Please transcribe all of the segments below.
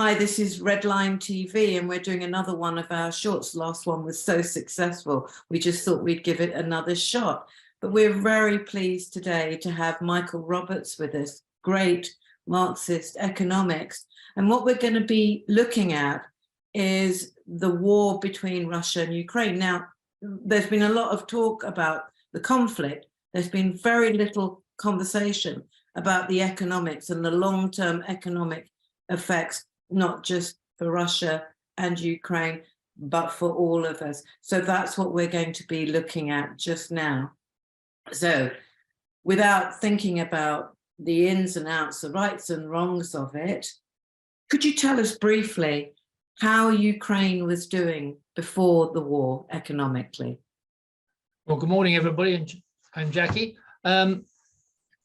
Hi, this is Redline TV, and we're doing another one of our shorts. The last one was so successful, we just thought we'd give it another shot. But we're very pleased today to have Michael Roberts with us, great Marxist economics. And what we're going to be looking at is the war between Russia and Ukraine. Now, there's been a lot of talk about the conflict. There's been very little conversation about the economics and the long-term economic effects, not just for Russia and Ukraine, but for all of us. So that's what we're going to be looking at just now. So without thinking about the ins and outs, the rights and wrongs of it, could you tell us briefly how Ukraine was doing before the war economically? Well, good morning, everybody. I'm Jackie.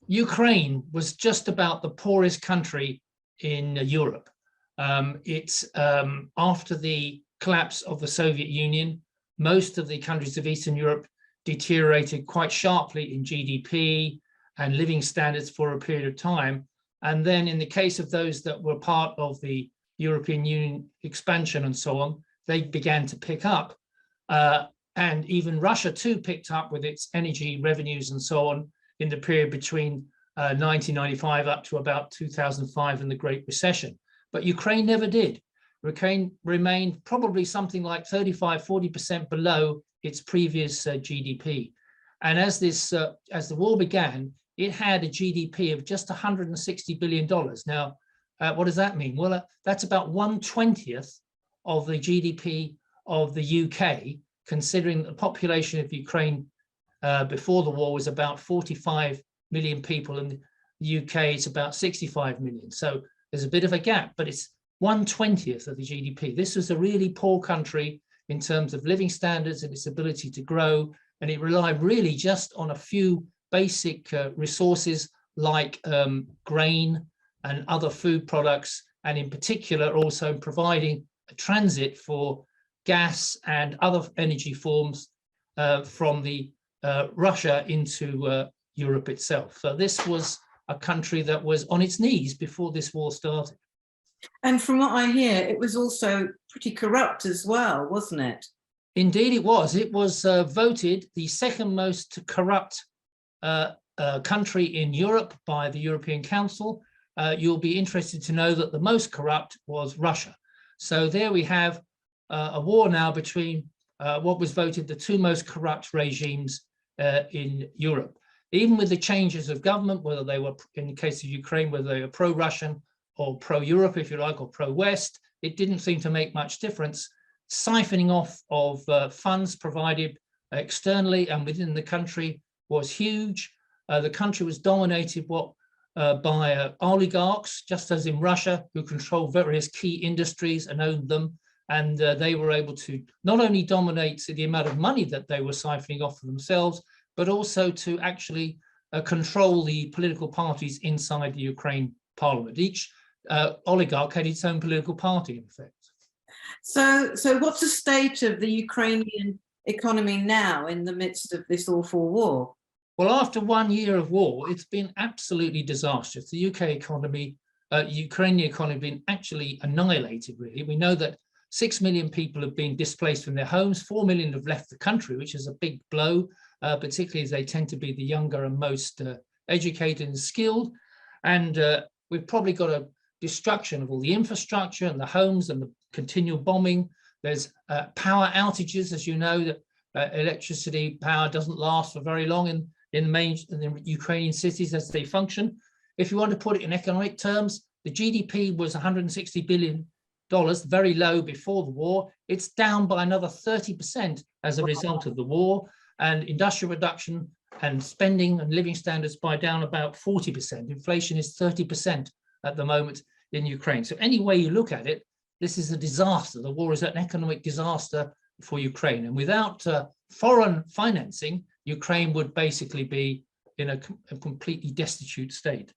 Ukraine was just about the poorest country in Europe. It's after the collapse of the Soviet Union, most of the countries of Eastern Europe deteriorated quite sharply in GDP and living standards for a period of time. And then in the case of those that were part of the European Union expansion and so on, they began to pick up. And even Russia too picked up with its energy revenues and so on in the period between 1995 up to about 2005 and the Great Recession. But Ukraine never did. Ukraine remained probably something like 35–40% below its previous GDP. And as the war began, it had a GDP of just $160 billion. Now, what does that mean? Well, that's about 1/20th of the GDP of the UK, considering the population of Ukraine before the war was about 45 million people. In the UK, it's about 65 million. So there's a bit of a gap, but it's 1/20th of the GDP. This was a really poor country in terms of living standards and its ability to grow. And it relied really just on a few basic resources like grain and other food products, and in particular also providing a transit for gas and other energy forms from the Russia into Europe itself. So this was a country that was on its knees before this war started. And from what I hear, it was also pretty corrupt as well, wasn't it? Indeed it was. It was voted the second most corrupt country in Europe by the European Council. You'll be interested to know that the most corrupt was Russia. So there we have a war now between what was voted the two most corrupt regimes in Europe. Even with the changes of government, whether they were, in the case of Ukraine, whether they were pro-Russian or pro-Europe, if you like, or pro-West, it didn't seem to make much difference. Siphoning off of funds provided externally and within the country was huge. The country was dominated by oligarchs, just as in Russia, who controlled various key industries and owned them. And they were able to not only dominate the amount of money that they were siphoning off for themselves, but also to actually control the political parties inside the Ukraine parliament. Each oligarch had its own political party, in effect. So what's the state of the Ukrainian economy now in the midst of this awful war? Well, after 1 year of war, it's been absolutely disastrous. The UK economy, Ukrainian economy, has been actually annihilated, really. We know that 6 million people have been displaced from their homes, 4 million have left the country, which is a big blow, particularly as they tend to be the younger and most educated and skilled. And we've probably got a destruction of all the infrastructure and the homes and the continual bombing. There's power outages, as you know, that electricity power doesn't last for very long in the Ukrainian cities as they function. If you want to put it in economic terms, the GDP was $160 billion, very low before the war. It's down by another 30% as a result of the war, and industrial production and spending and living standards by down about 40%. Inflation is 30% at the moment in Ukraine. So any way you look at it, this is a disaster. The war is an economic disaster for Ukraine. And without foreign financing, Ukraine would basically be in a completely destitute state.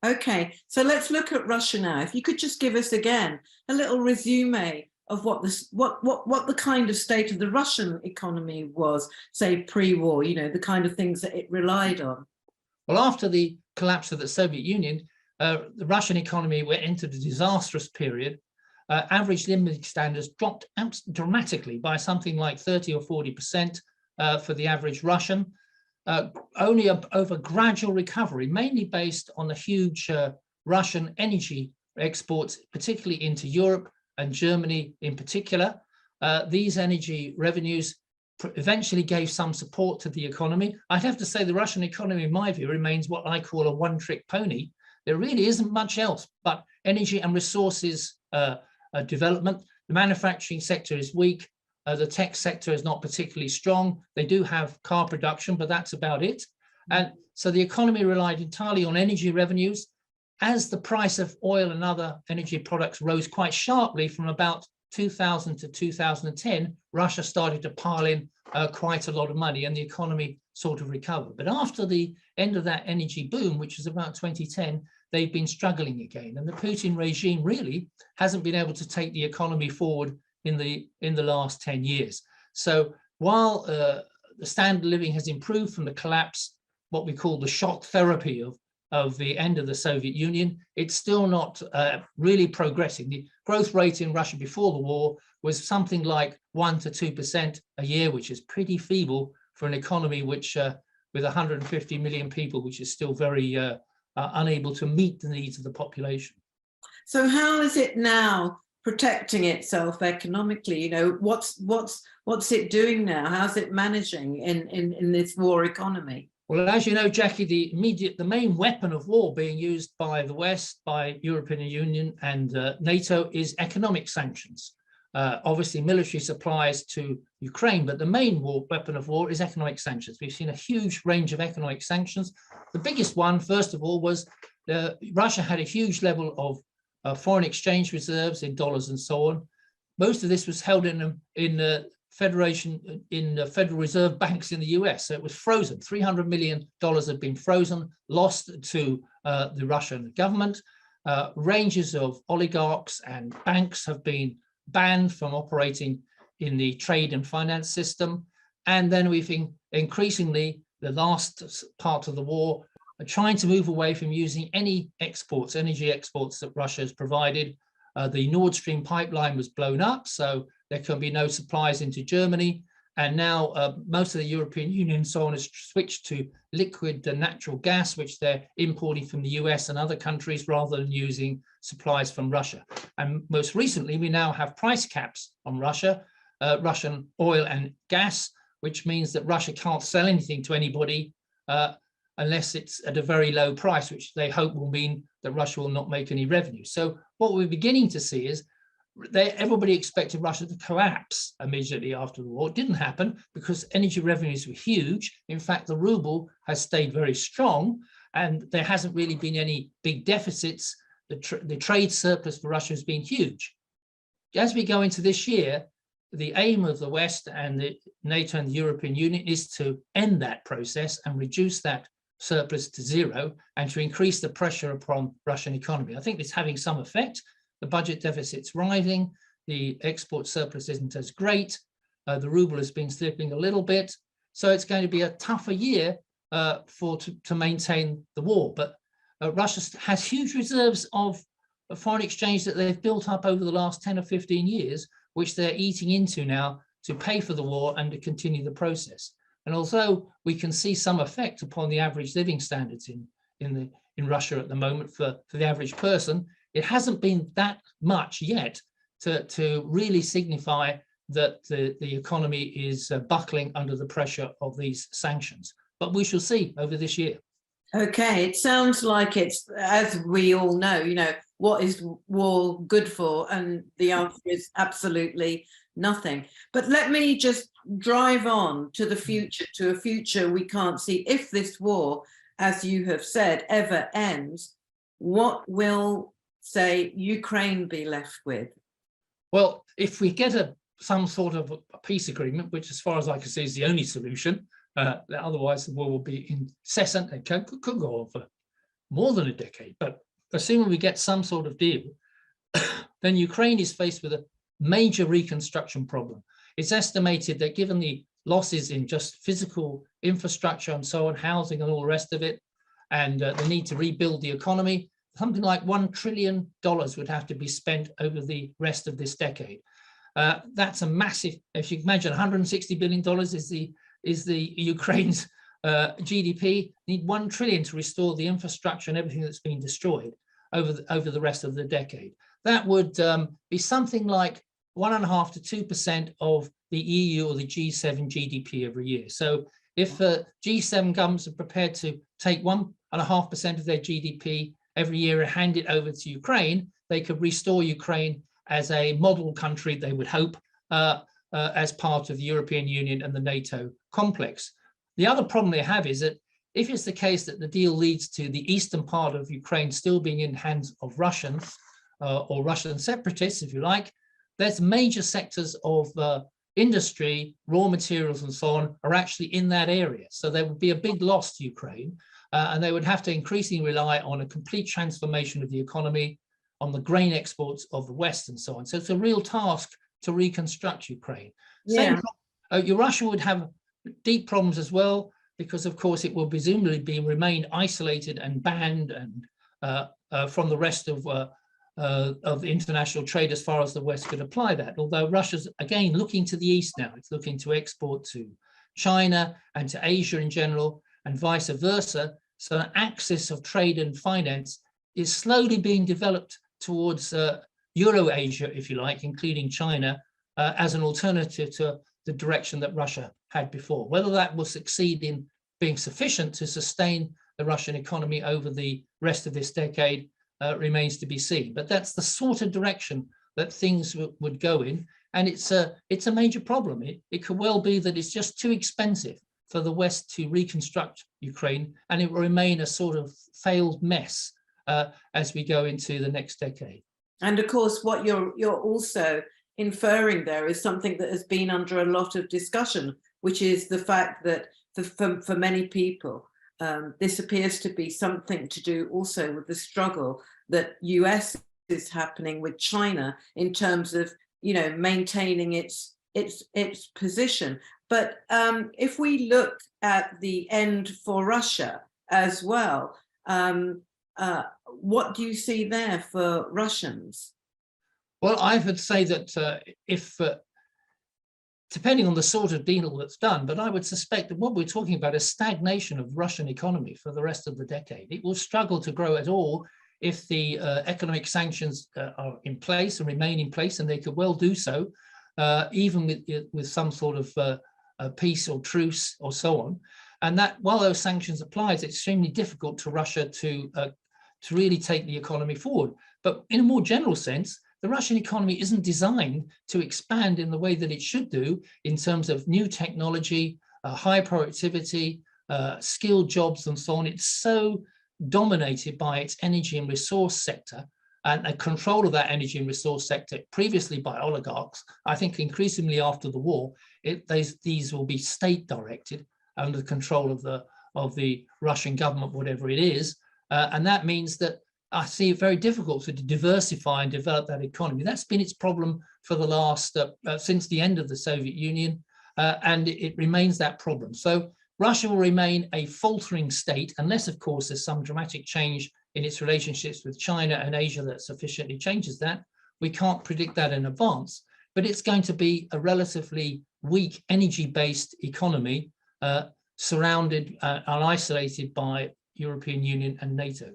Okay, so let's look at Russia now. If you could just give us again a little resume of what the kind of state of the Russian economy was, say pre-war, you know, the kind of things that it relied on. Well, after the collapse of the Soviet Union, the Russian economy entered a disastrous period. average living standards dropped dramatically by something like 30 or 40% for the average Russian. Only over gradual recovery, mainly based on the huge Russian energy exports, particularly into Europe and Germany in particular. These energy revenues eventually gave some support to the economy. I'd have to say the Russian economy, in my view, remains what I call a one-trick pony. There really isn't much else but energy and resources development. The manufacturing sector is weak. The tech sector is not particularly strong. They do have car production, but that's about it. And so the economy relied entirely on energy revenues. As the price of oil and other energy products rose quite sharply from about 2000 to 2010, Russia started to pile in quite a lot of money and the economy sort of recovered. But after the end of that energy boom, which was about 2010, they've been struggling again. And the Putin regime really hasn't been able to take the economy forward in the last 10 years. So while the standard of living has improved from the collapse, what we call the shock therapy of the end of the Soviet Union, it's still not really progressing. The growth rate in Russia before the war was something like 1 to 2% a year, which is pretty feeble for an economy which, with 150 million people, which is still very unable to meet the needs of the population. So how is it now protecting itself economically? You know, what's it doing now? How's it managing in this war economy? Well, as you know, Jackie, the main weapon of war being used by the West, by European Union and NATO is economic sanctions. Obviously, military supplies to Ukraine, but the main weapon of war is economic sanctions. We've seen a huge range of economic sanctions. The biggest one, first of all, was Russia had a huge level of foreign exchange reserves in dollars and so on. Most of this was held in Federal Reserve banks in the US. So it was frozen. $300 million had been frozen, lost to the Russian government. Ranges of oligarchs and banks have been banned from operating in the trade and finance system. And then we've increasingly, the last part of the war, trying to move away from using any exports, energy exports that Russia has provided. The Nord Stream pipeline was blown up, so there can be no supplies into Germany. And now most of the European Union and so on has switched to liquid natural gas, which they're importing from the US and other countries rather than using supplies from Russia. And most recently, we now have price caps on Russia, Russian oil and gas, which means that Russia can't sell anything to anybody unless it's at a very low price, which they hope will mean that Russia will not make any revenue. So what we're beginning to see is everybody expected Russia to collapse immediately after the war. It didn't happen because energy revenues were huge. In fact, the ruble has stayed very strong and there hasn't really been any big deficits. The trade surplus for Russia has been huge. As we go into this year, the aim of the West and the NATO and the European Union is to end that process and reduce that surplus to zero and to increase the pressure upon Russian economy. I think it's having some effect. The budget deficit's rising, the export surplus isn't as great, the ruble has been slipping a little bit, so it's going to be a tougher year to maintain the war. But Russia has huge reserves of foreign exchange that they've built up over the last 10 or 15 years, which they're eating into now to pay for the war and to continue the process. And although we can see some effect upon the average living standards in Russia at the moment for the average person, it hasn't been that much yet to really signify that the economy is buckling under the pressure of these sanctions. But we shall see over this year. Okay, it sounds like it's, as we all know, you know, what is war good for? And the answer is absolutely nothing. But let me just drive on to the future, to a future we can't see. If this war, as you have said, ever ends, what will, say, Ukraine be left with? Well, if we get some sort of a peace agreement, which as far as I can see is the only solution, otherwise the war will be incessant and could go on for more than a decade. But assuming we get some sort of deal, then Ukraine is faced with a major reconstruction problem. It's estimated that given the losses in just physical infrastructure and so on, housing and all the rest of it, and the need to rebuild the economy, something like $1 trillion would have to be spent over the rest of this decade. That's a massive, if you imagine $160 billion is the Ukraine's GDP, need 1 trillion to restore the infrastructure and everything that's been destroyed over the rest of the decade. That would be something like 1.5 to 2% of the EU or the G7 GDP every year. So if G7 governments are prepared to take 1.5% of their GDP every year and hand it over to Ukraine, they could restore Ukraine as a model country, they would hope, as part of the European Union and the NATO complex. The other problem they have is that if it's the case that the deal leads to the eastern part of Ukraine still being in hands of Russians or Russian separatists, if you like, there's major sectors of industry, raw materials and so on are actually in that area. So there would be a big loss to Ukraine and they would have to increasingly rely on a complete transformation of the economy, on the grain exports of the West and so on. So it's a real task to reconstruct Ukraine. Yeah. Russia would have deep problems as well, because of course it will presumably remain isolated and banned and from the rest of international trade as far as the West could apply that. Although Russia's again looking to the east now, it's looking to export to China and to Asia in general and vice versa. So an axis of trade and finance is slowly being developed towards Euro-Asia, if you like, including China, as an alternative to the direction that Russia had before. Whether that will succeed in being sufficient to sustain the Russian economy over the rest of this decade remains to be seen. But that's the sort of direction that things would go in. And it's a major problem. It could well be that it's just too expensive for the West to reconstruct Ukraine, and it will remain a sort of failed mess as we go into the next decade. And of course, what you're also inferring there is something that has been under a lot of discussion, which is the fact that for many people, this appears to be something to do also with the struggle that US is happening with China in terms of, you know, maintaining its position. But if we look at the end for Russia as well, what do you see there for Russians? Well, I would say that if, depending on the sort of deal that's done, but I would suspect that what we're talking about is stagnation of Russian economy for the rest of the decade. It will struggle to grow at all if the economic sanctions are in place and remain in place, and they could well do so, even with some sort of peace or truce or so on. And that while those sanctions apply, it's extremely difficult to Russia to really take the economy forward. But in a more general sense, the Russian economy isn't designed to expand in the way that it should do in terms of new technology, high productivity, skilled jobs and so on. It's so dominated by its energy and resource sector and a control of that energy and resource sector previously by oligarchs. I think increasingly after the war, these will be state directed under the control of the Russian government, whatever it is. And that means that I see it very difficult to diversify and develop that economy. That's been its problem for the last, since the end of the Soviet Union, and it remains that problem. So Russia will remain a faltering state, unless, of course, there's some dramatic change in its relationships with China and Asia that sufficiently changes that. We can't predict that in advance, but it's going to be a relatively weak energy-based economy surrounded and isolated by European Union and NATO.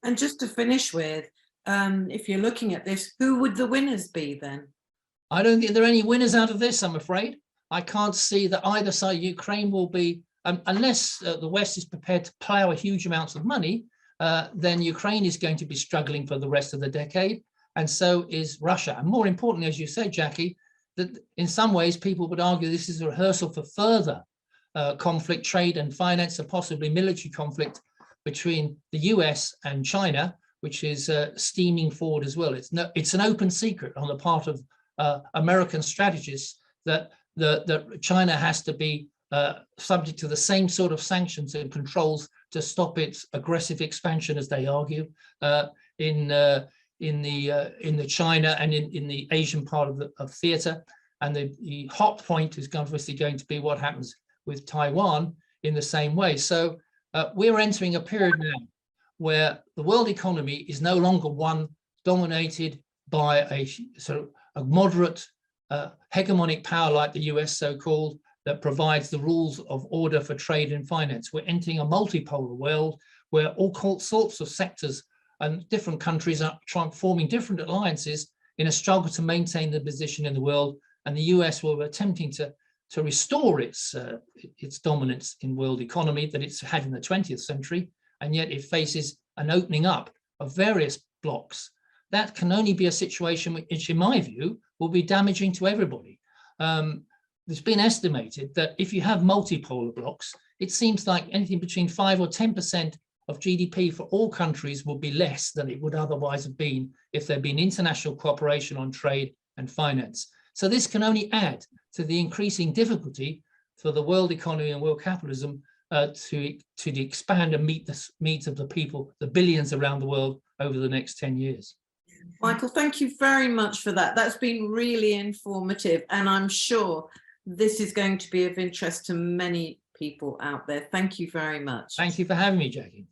And just to finish with, if you're looking at this, who would the winners be then? I don't think there are any winners out of this, I'm afraid. I can't see that either side. Ukraine will be, unless the West is prepared to plow huge amounts of money, then Ukraine is going to be struggling for the rest of the decade, and so is Russia. And more importantly, as you said, Jackie, that in some ways people would argue this is a rehearsal for further conflict, trade and finance, and possibly military conflict between the US and China, which is steaming forward as well. It's an open secret on the part of American strategists that China has to be subject to the same sort of sanctions and controls to stop its aggressive expansion, as they argue, in the China and in the Asian part of theater. And the hot point is obviously going to be what happens with Taiwan in the same way. So we're entering a period now where the world economy is no longer one dominated by a sort of a moderate hegemonic power like the US, so-called, that provides the rules of order for trade and finance. We're entering a multipolar world where all sorts of sectors and different countries are forming different alliances in a struggle to maintain the position in the world. And the US will be attempting to restore its dominance in world economy that it's had in the 20th century, and yet it faces an opening up of various blocks. That can only be a situation which, in my view, will be damaging to everybody. It's been estimated that if you have multipolar blocks, it seems like anything between 5 or 10% of GDP for all countries will be less than it would otherwise have been if there'd been international cooperation on trade and finance. So this can only add to the increasing difficulty for the world economy and world capitalism to expand and meet the needs of the people, the billions around the world over the next 10 years. Michael, thank you very much for that. That's been really informative, and I'm sure this is going to be of interest to many people out there. Thank you very much. Thank you for having me, Jackie.